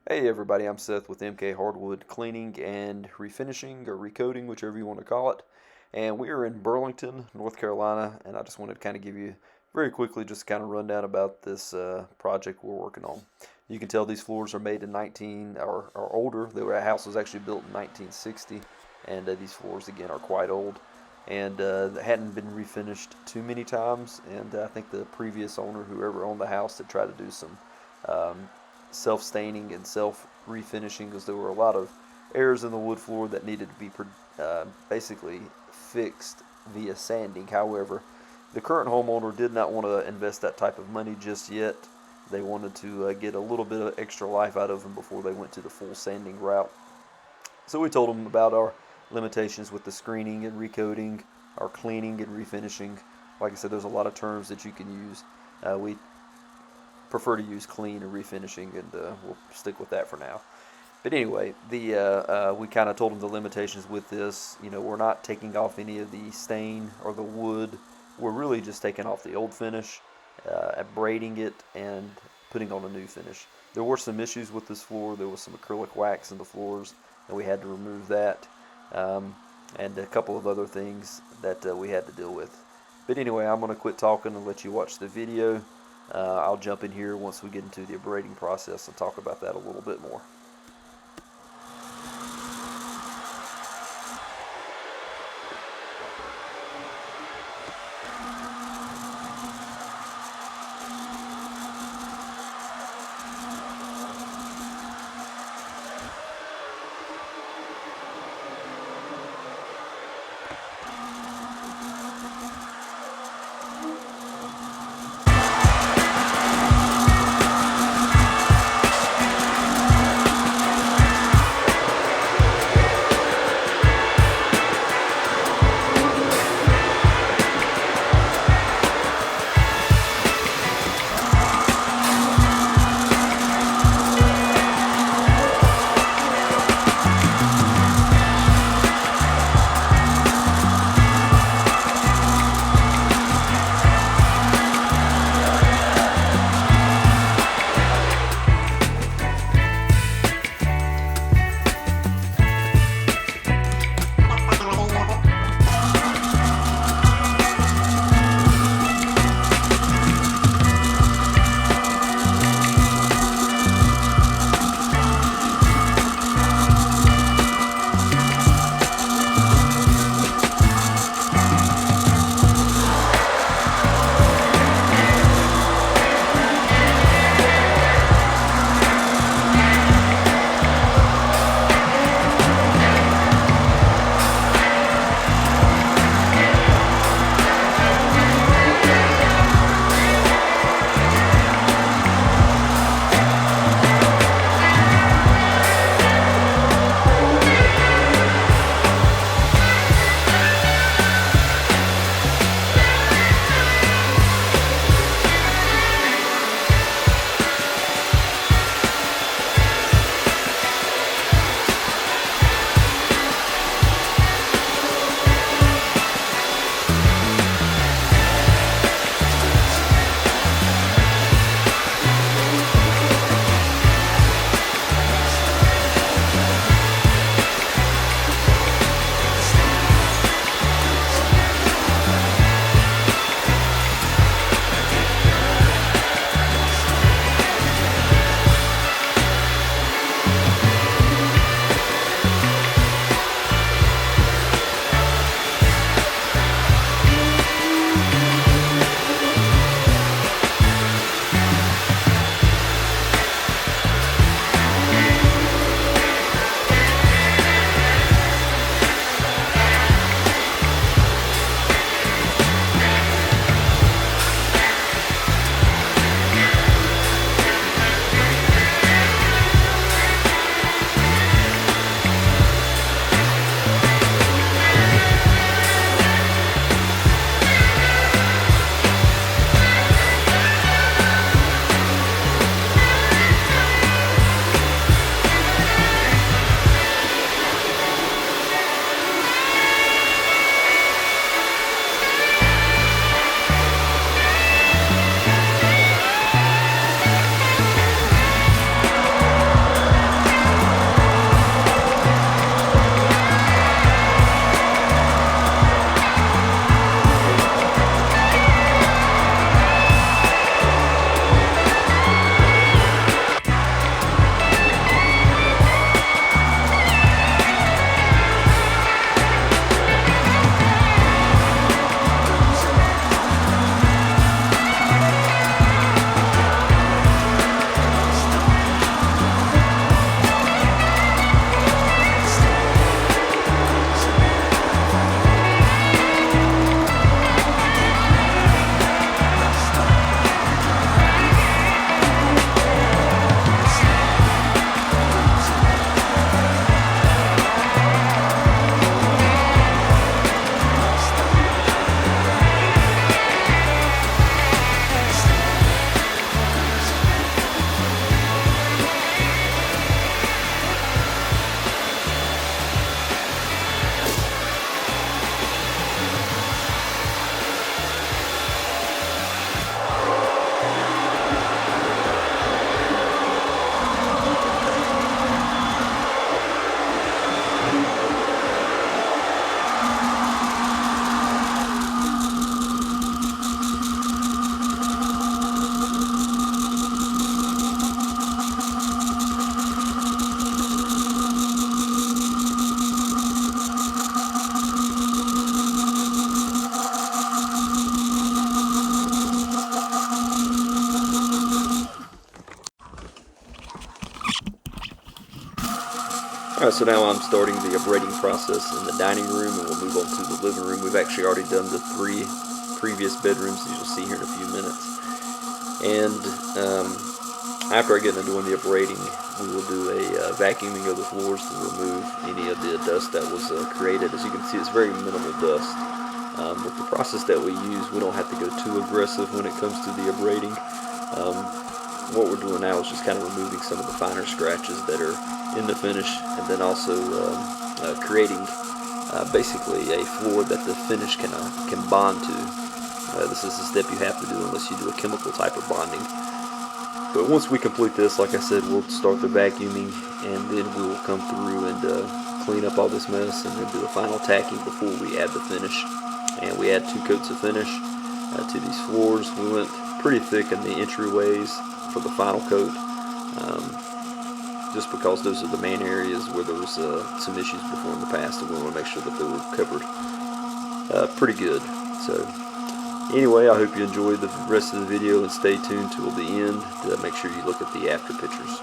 Hey everybody, I'm Seth with MK Hardwood Cleaning and Refinishing or Recoating, whichever you want to call it. And we are in Burlington, North Carolina, and I just wanted to kind of give you very quickly just kind of rundown about this project we're working on. You can tell these floors are made in 19 or older. The house was actually built in 1960, and these floors again are quite old and hadn't been refinished too many times. And I think the previous owner, whoever owned the house, had tried to do some um, self-staining and self-refinishing because there were a lot of errors in the wood floor that needed to be basically fixed via sanding. However, the current homeowner did not want to invest that type of money just yet. They wanted to get a little bit of extra life out of them before they went to the full sanding route. So we told them about our limitations with the screening and recoating, our cleaning and refinishing. Like I said, there's a lot of terms that you can use. We prefer to use clean and refinishing, and we'll stick with that for now. But anyway, we kind of told them the limitations with this. You know, we're not taking off any of the stain or the wood. We're really just taking off the old finish, abrading it, and putting on a new finish. There were some issues with this floor. There was some acrylic wax in the floors, and we had to remove that, and a couple of other things that we had to deal with. But anyway, I'm going to quit talking and let you watch the video. I'll jump in here once we get into the abrading process and talk about that a little bit more. Alright, so now I'm starting the abrading process in the dining room, and we'll move on to the living room. We've actually already done the 3 previous bedrooms, as you'll see here in a few minutes. And after I get into doing the abrading, we will do a vacuuming of the floors to remove any of the dust that was created. As you can see, it's very minimal dust. With the process that we use, we don't have to go too aggressive when it comes to the abrading. What we're doing now is just kind of removing some of the finer scratches that are in the finish, and then also creating basically a floor that the finish can bond to. This is a step you have to do unless you do a chemical type of bonding. But once we complete this, like I said, we'll start the vacuuming, and then we will come through and clean up all this mess, and then do a final tacking before we add the finish. And we add 2 coats of finish to these floors. We went pretty thick in the entryways for the final coat, just because those are the main areas where there was some issues before in the past, and we want to make sure that they were covered pretty good. So anyway, I hope you enjoyed the rest of the video, and stay tuned till the end to make sure you look at the after pictures.